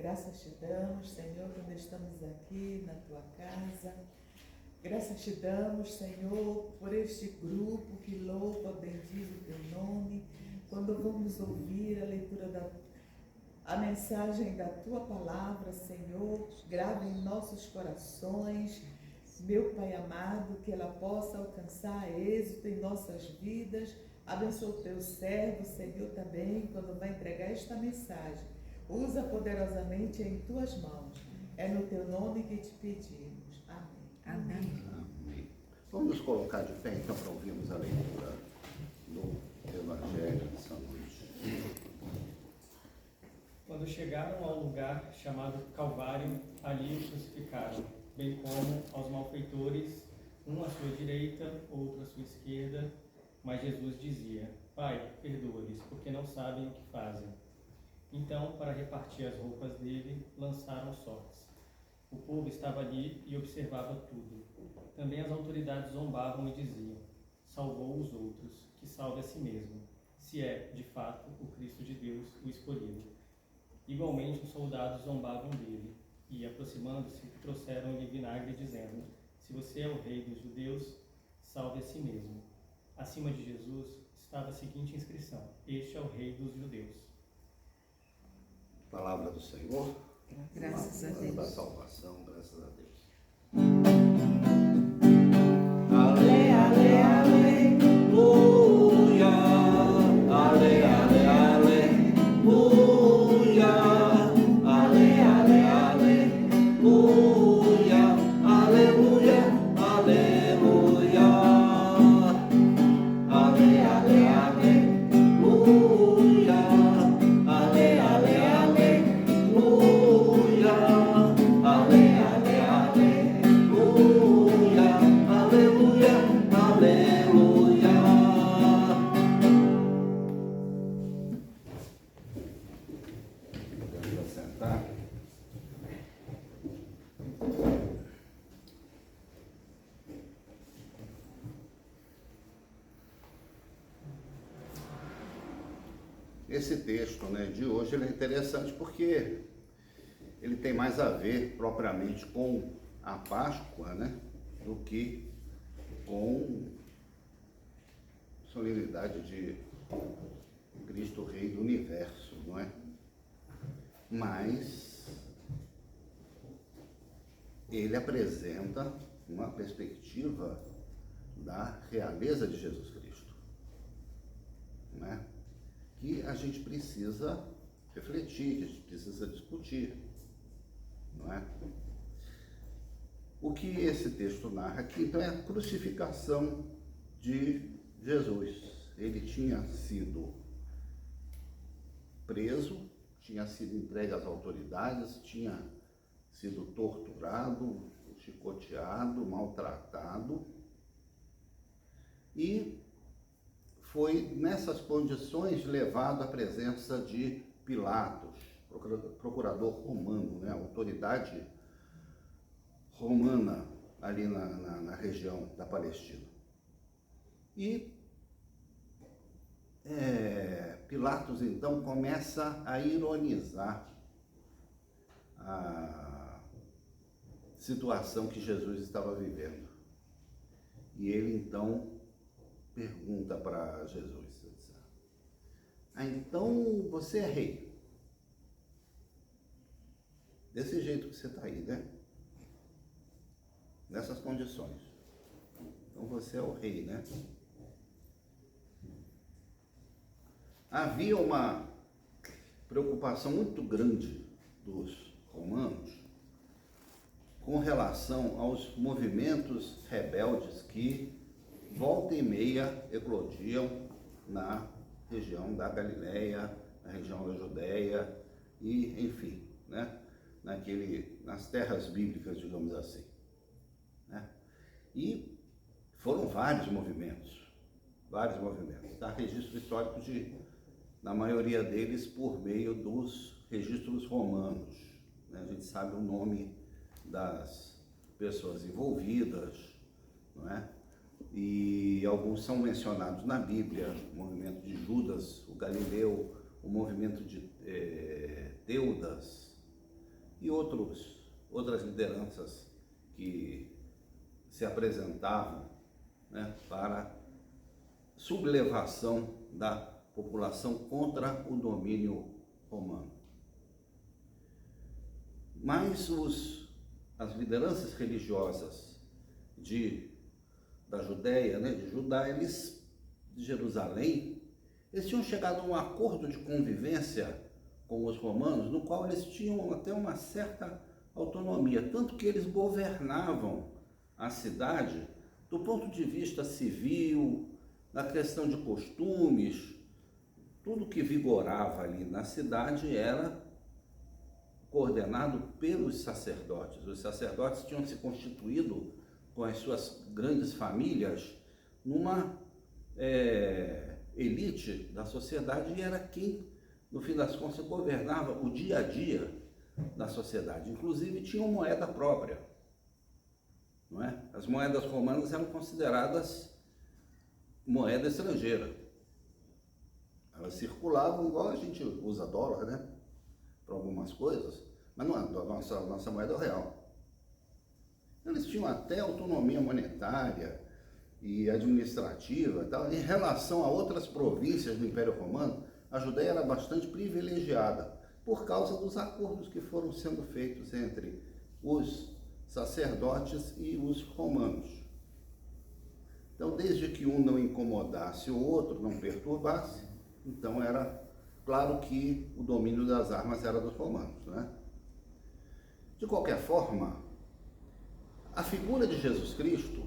Graças te damos, Senhor, quando estamos aqui na tua casa. Graças te damos, Senhor, por este grupo que louva, bendiz o teu nome. Quando vamos ouvir a leitura a mensagem da tua palavra, Senhor, grave em nossos corações, meu Pai amado, que ela possa alcançar êxito em nossas vidas. Abençoa o teu servo, Senhor, também, quando vai entregar esta mensagem. Usa poderosamente em tuas mãos. É no teu nome que te pedimos. Amém. Amém. Amém. Vamos nos colocar de pé, então, para ouvirmos a leitura do Evangelho de São Luís. Quando chegaram ao lugar chamado Calvário, ali o crucificaram, bem como aos malfeitores, um à sua direita, outro à sua esquerda. Mas Jesus dizia: Pai, perdoa-lhes, porque não sabem o que fazem. Então, para repartir as roupas dele, lançaram sortes. O povo estava ali e observava tudo. Também as autoridades zombavam e diziam: Salvou os outros, que salve a si mesmo, se é, de fato, o Cristo de Deus, o escolhido. Igualmente os soldados zombavam dele, e, aproximando-se, trouxeram-lhe vinagre, dizendo: Se você é o rei dos judeus, salve a si mesmo. Acima de Jesus estava a seguinte inscrição: Este é o rei dos judeus. Palavra do Senhor. Graças a Palavra da Deus. salvação, graças a Deus. Ale, ale, Aleluia, ale, ale, aleluia, ale, ale, aleluia, aleluia, aleluia, ale, ale, aleluia, ale, ale, aleluia, ale, ale, aleluia, aleluia, aleluia. Podemos assentar. Esse texto, de hoje ele é interessante porque ele tem mais a ver propriamente com a Páscoa, do que com a solenidade de Cristo Rei do Universo, não é? Mas ele apresenta uma perspectiva da realeza de Jesus Cristo, não é? Que a gente precisa refletir, que a gente precisa discutir, não é? O que esse texto narra aqui, então, é a crucificação de Jesus. Ele tinha sido preso, tinha sido entregue às autoridades, tinha sido torturado, chicoteado, maltratado, e foi nessas condições levado à presença de Pilatos, procurador romano, a autoridade romana ali na região da Palestina. E Pilatos então começa a ironizar a situação que Jesus estava vivendo. E ele então pergunta para Jesus: então você é rei? Desse jeito que você está aí, nessas condições. Então você é o rei, Havia uma preocupação muito grande dos romanos com relação aos movimentos rebeldes que volta e meia eclodiam na região da Galileia, na região da Judéia e, enfim, nas terras bíblicas, digamos assim. E foram vários movimentos. Há registro histórico na maioria deles, por meio dos registros romanos. A gente sabe o nome das pessoas envolvidas, e alguns são mencionados na Bíblia: o movimento de Judas, o Galileu, o movimento de Teudas, e outras lideranças que se apresentavam, né, para sublevação da população contra o domínio romano. Mas as lideranças religiosas da Judéia, né, de Judá, de Jerusalém, eles tinham chegado a um acordo de convivência com os romanos, no qual eles tinham até uma certa autonomia, tanto que eles governavam a cidade do ponto de vista civil, na questão de costumes, tudo que vigorava ali na cidade era coordenado pelos sacerdotes. Os sacerdotes tinham se constituído com as suas grandes famílias numa elite da sociedade e era quem, no fim das contas, governava o dia a dia da sociedade. Inclusive tinham moeda própria, não é? As moedas romanas eram consideradas moeda estrangeira. Elas circulavam igual a gente usa dólar, né? Para algumas coisas, mas não é a nossa moeda real. Eles tinham até autonomia monetária e administrativa e tal. Em relação a outras províncias do Império Romano, a Judéia era bastante privilegiada por causa dos acordos que foram sendo feitos entre os sacerdotes e os romanos. Então, desde que um não incomodasse o outro, não perturbasse, então era claro que o domínio das armas era dos romanos, né? De qualquer forma, a figura de Jesus Cristo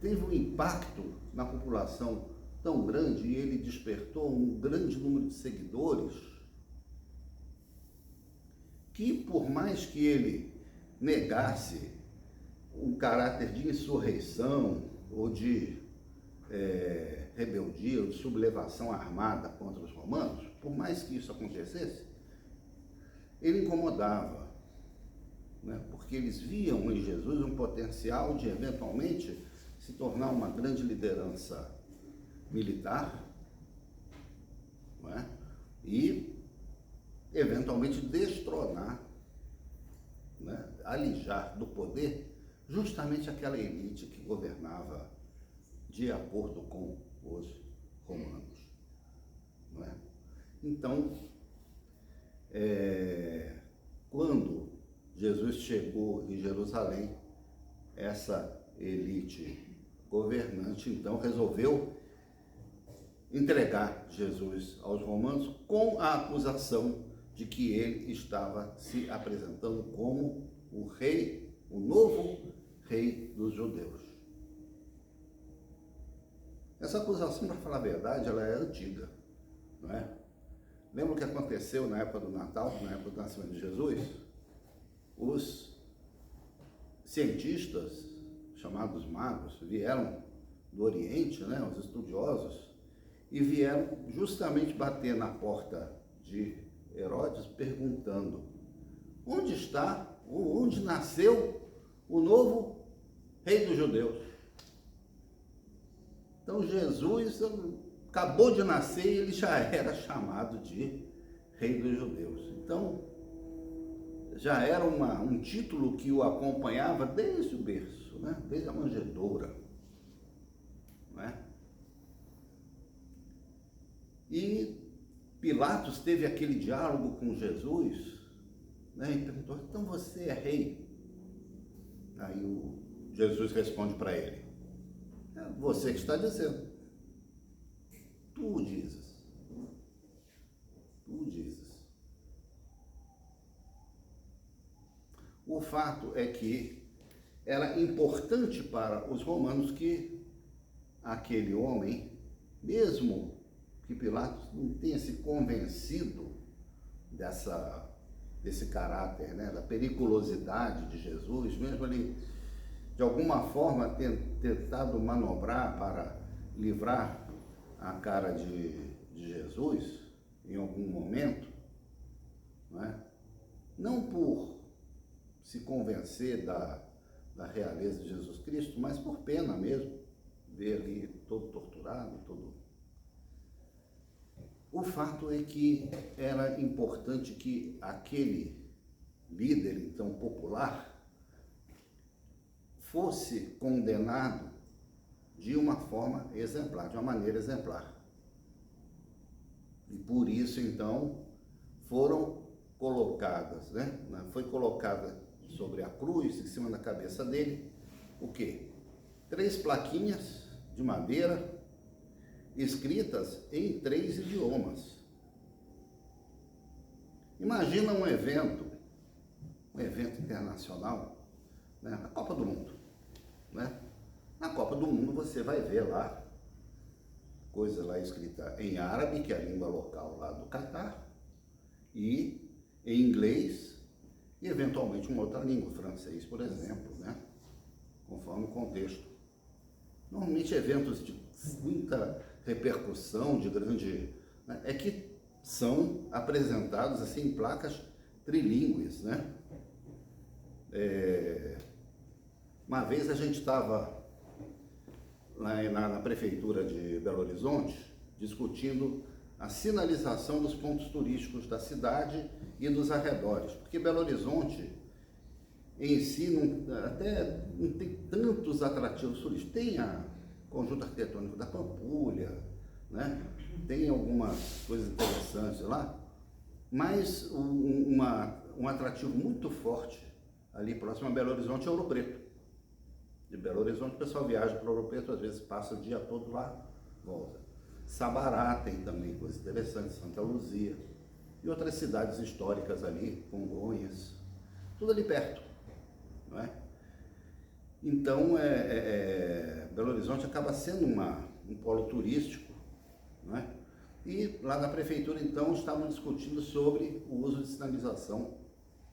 teve um impacto na população tão grande e ele despertou um grande número de seguidores que, por mais que ele negasse um caráter de insurreição ou de rebeldia ou de sublevação armada contra os romanos, por mais que isso acontecesse, ele incomodava, né? Porque eles viam em Jesus um potencial de eventualmente se tornar uma grande liderança militar, não é? E eventualmente destronar, né? Alijar do poder justamente aquela elite que governava de acordo com os romanos, não é? Então, quando Jesus chegou em Jerusalém, essa elite governante então resolveu entregar Jesus aos romanos com a acusação de que ele estava se apresentando como o rei, o novo rei dos judeus. Essa acusação, para falar a verdade, ela é antiga, não é? Lembra o que aconteceu na época do Natal, na época do nascimento de Jesus? Os cientistas, chamados magos, vieram do Oriente, né, os estudiosos, e vieram justamente bater na porta de Herodes, perguntando: onde nasceu o novo rei dos judeus? Então Jesus acabou de nascer e ele já era chamado de rei dos judeus. Então já era um título que o acompanhava desde o berço, né? Desde a manjedoura, não é? E Pilatos teve aquele diálogo com Jesus, né? E perguntou: então você é rei? Aí Jesus responde para ele: é você que está dizendo. Tu dizes. Tu dizes. O fato é que era importante para os romanos que aquele homem, mesmo que Pilatos não tenha se convencido desse caráter, né, da periculosidade de Jesus, mesmo ele de alguma forma tentado manobrar para livrar a cara de Jesus em algum momento, não é? Não por se convencer da realeza de Jesus Cristo, mas por pena mesmo, ver ali todo torturado, todo O fato é que era importante que aquele líder, então, popular, fosse condenado de uma forma exemplar, de uma maneira exemplar. E por isso, então, foram colocadas, né? Foi colocada sobre a cruz, em cima da cabeça dele, o quê? 3 plaquinhas de madeira, escritas em 3 idiomas. Imagina um evento internacional, né? A Copa do Mundo, né? Na Copa do Mundo você vai ver lá coisa lá escrita em árabe, que é a língua local lá do Catar, e em inglês e eventualmente uma outra língua, francês, por exemplo, né? Conforme o contexto. Normalmente eventos de muita repercussão, de grande, né? É que são apresentados assim em placas trilíngues, né? Uma vez a gente estava na prefeitura de Belo Horizonte discutindo a sinalização dos pontos turísticos da cidade e dos arredores, porque Belo Horizonte em si até não tem tantos atrativos turísticos. Tem a conjunto arquitetônico da Pampulha, né? Tem algumas coisas interessantes lá, mas um atrativo muito forte ali próximo a Belo Horizonte é Ouro Preto. De Belo Horizonte o pessoal viaja para Ouro Preto, às vezes passa o dia todo lá, volta. Sabará tem também coisas interessantes, Santa Luzia e outras cidades históricas ali, Congonhas, tudo ali perto, não é? Então, Belo Horizonte acaba sendo um polo turístico, não é? E lá na prefeitura, então, estavam discutindo sobre o uso de sinalização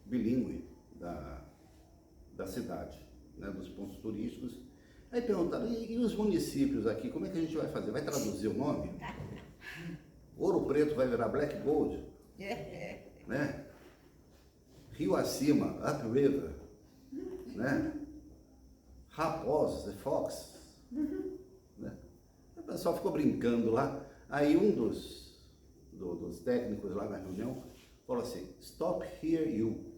bilíngue da cidade, né, dos pontos turísticos. Aí perguntaram, e os municípios aqui, como é que a gente vai fazer? Vai traduzir o nome? Ouro Preto vai virar Black Gold? Né? Rio Acima, Upriver, né? Raposos, Fox, né? O pessoal ficou brincando lá. Aí um dos técnicos lá na reunião falou assim, stop here you.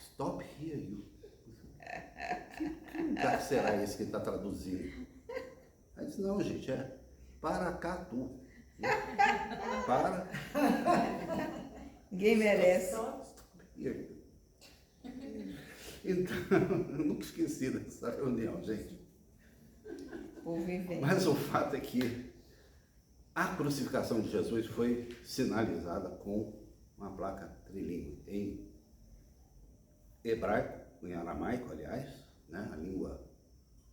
Stop here you. Que lugar será esse que está traduzindo? Aí disse, não, gente, é Paracatu. Para. Ninguém merece. Então, eu nunca esqueci dessa reunião, gente. Vivendo. Mas o fato é que a crucificação de Jesus foi sinalizada com uma placa trilingue em hebraico, em aramaico, aliás, né, a língua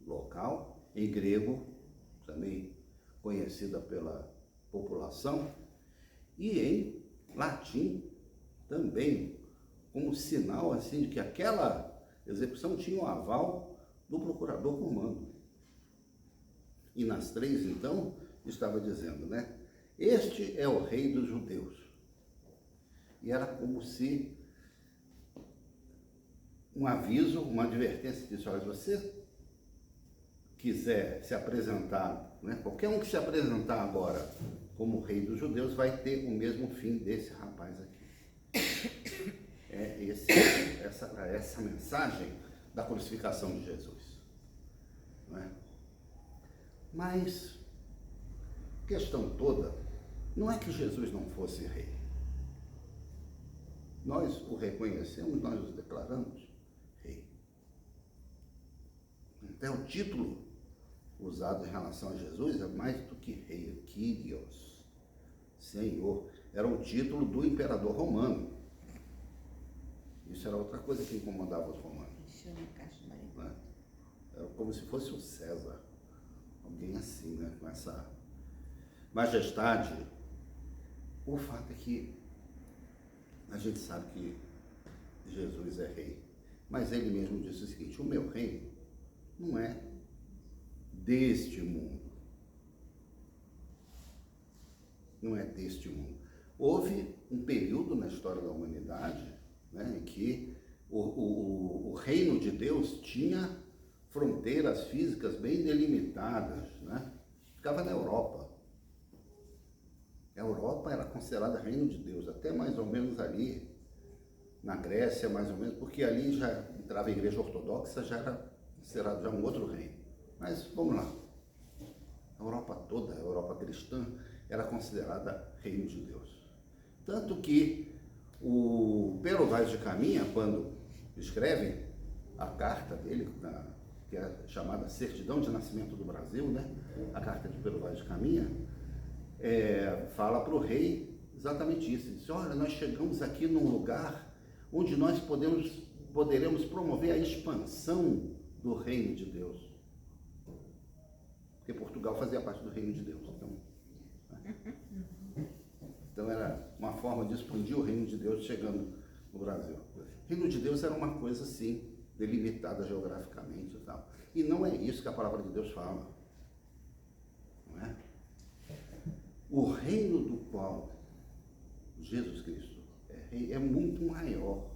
local, em grego, também conhecida pela população, e em latim também, como sinal assim de que aquela execução tinha o aval do procurador romano. E nas 3, então, estava dizendo, né? Este é o rei dos judeus. E era como se um aviso, uma advertência disse, olha, se você quiser se apresentar, né? Qualquer um que se apresentar agora como rei dos judeus vai ter o mesmo fim desse rapaz aqui. É essa mensagem da crucificação de Jesus. Não é? Mas a questão toda não é que Jesus não fosse rei. Nós o reconhecemos, nós o declaramos rei. Até o título usado em relação a Jesus é mais do que rei, Kyrios, Senhor. Era o título do imperador romano. Isso era outra coisa que incomodava os romanos. Né? Era como se fosse o César. Alguém assim, né? Com essa majestade. O fato é que a gente sabe que Jesus é rei. Mas ele mesmo disse o seguinte, o meu reino não é deste mundo. Não é deste mundo. Houve um período na história da humanidade, né, em que o reino de Deus tinha fronteiras físicas bem delimitadas, né? Ficava na Europa, A Europa era considerada reino de Deus, até mais ou menos ali, na Grécia, mais ou menos, porque ali já entrava a igreja ortodoxa, já era considerado já um outro reino. Mas vamos lá. A Europa toda, a Europa cristã, era considerada reino de Deus. Tanto que o Pero Vaz de Caminha, quando escreve a carta dele, que é chamada Certidão de Nascimento do Brasil, né? A carta de Pero Vaz de Caminha, fala para o rei exatamente isso. Ele diz: olha, nós chegamos aqui num lugar onde nós poderemos promover a expansão do reino de Deus. Porque Portugal fazia parte do reino de Deus. Então era uma forma de expandir o reino de Deus chegando no Brasil. O reino de Deus era uma coisa assim, delimitada geograficamente e tal. E não é isso que a palavra de Deus fala. Não é? O reino do qual Jesus Cristo é rei é muito maior.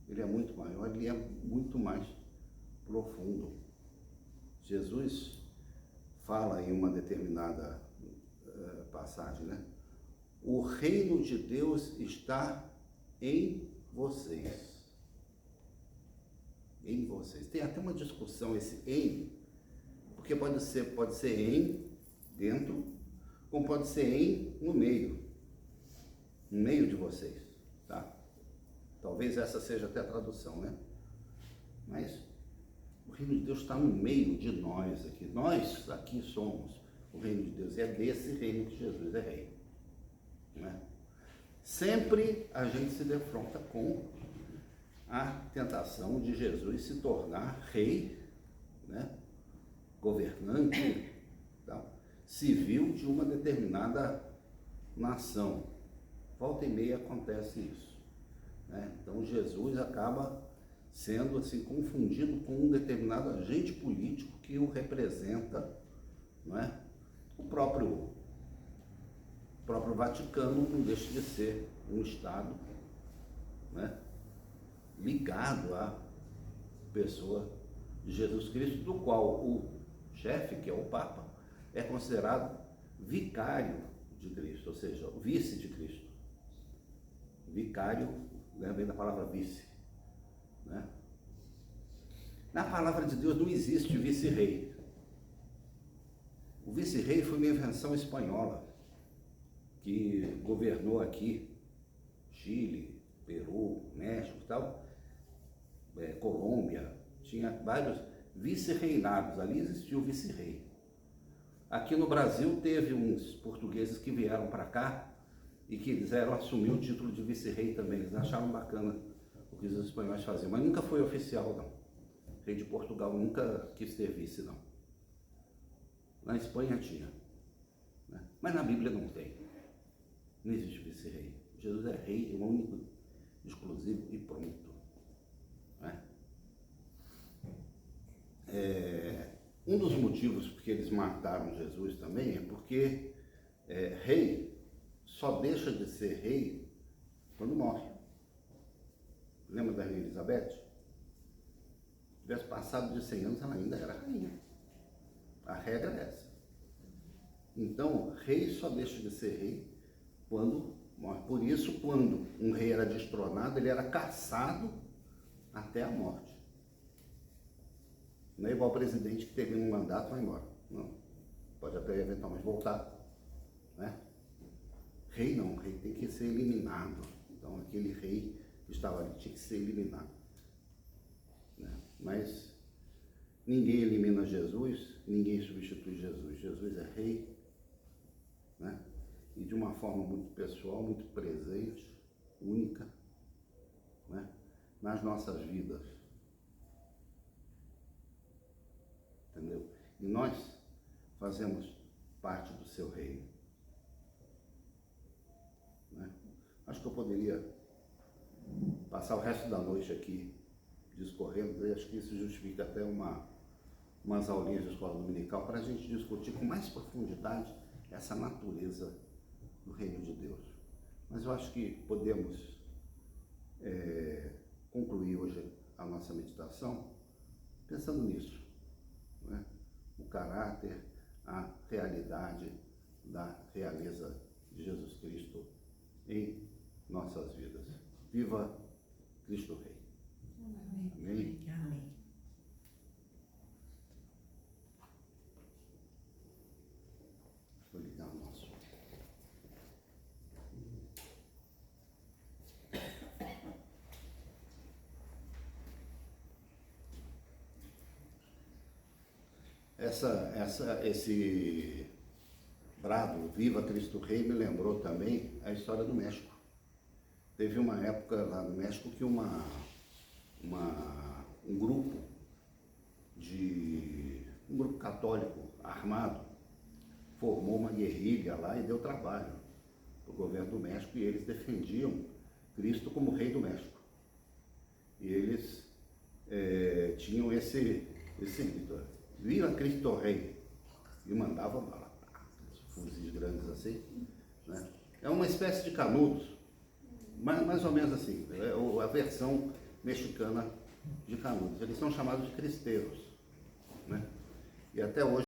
Ele é muito maior, ele é muito mais profundo. Jesus fala em uma determinada passagem, né? O reino de Deus está em vocês. Em vocês. Tem até uma discussão esse em, porque pode ser em dentro, como pode ser em no meio de vocês, tá? Talvez essa seja até a tradução, né? Mas o reino de Deus está no meio de nós aqui. Nós aqui somos o reino de Deus. E é desse reino que Jesus é rei. Não é? Sempre a gente se defronta com a tentação de Jesus se tornar rei, né? Governante, tá? Civil de uma determinada nação. Volta e meia acontece isso, né? Então Jesus acaba sendo assim confundido com um determinado agente político que o representa, não é? O próprio Vaticano não deixa de ser um Estado, né? Ligado à pessoa de Jesus Cristo, do qual o chefe, que é o Papa, é considerado vicário de Cristo, ou seja, o vice de Cristo. Vicário, né, vem da palavra vice, né? Na palavra de Deus não existe vice-rei. O vice-rei foi uma invenção espanhola que governou aqui Chile, Peru, México e tal, Colômbia, tinha vários vice-reinados, ali existiu o vice-rei. Aqui no Brasil teve uns portugueses que vieram para cá e que quiseram assumir o título de vice-rei também. Eles acharam bacana o que os espanhóis faziam, mas nunca foi oficial, não. O rei de Portugal nunca quis ter vice, não. Na Espanha tinha, né? Mas na Bíblia não tem. Não existe vice-rei. Jesus é rei, é o único, exclusivo e pronto. Né? Um dos motivos porque eles mataram Jesus também é porque rei só deixa de ser rei quando morre. Lembra da rainha Elizabeth? Se tivesse passado de 100 anos, ela ainda era rainha. A regra é essa. Então, rei só deixa de ser rei quando morre. Por isso, quando um rei era destronado, ele era caçado até a morte. Não é igual o presidente que termina um mandato e vai embora. Não. Pode até eventualmente voltar. Né? Rei não, rei tem que ser eliminado. Então, aquele rei que estava ali tinha que ser eliminado. Né? Mas ninguém elimina Jesus, ninguém substitui Jesus. Jesus é rei, né? E de uma forma muito pessoal, muito presente, única, né? Nas nossas vidas. Entendeu? E nós fazemos parte do seu reino. Né? Acho que eu poderia passar o resto da noite aqui discorrendo, acho que isso justifica até umas aulinhas de escola dominical para a gente discutir com mais profundidade essa natureza do reino de Deus. Mas eu acho que podemos concluir hoje a nossa meditação pensando nisso, né? O caráter, a realidade da realeza de Jesus Cristo em nossas vidas. Viva Cristo Rei. Amém? Amém. Vou ligar o nosso. Esse brado, Viva Cristo Rei, me lembrou também a história do México. Teve uma época lá no México que um grupo católico armado formou uma guerrilha lá e deu trabalho para o governo do México, e eles defendiam Cristo como Rei do México. E eles tinham esse grito, Viva Cristo Rei, e mandavam bala, fuzis grandes assim, né? É uma espécie de canudos, mais ou menos assim, é a versão mexicana de canudos. Eles são chamados de cristeiros, né? E até hoje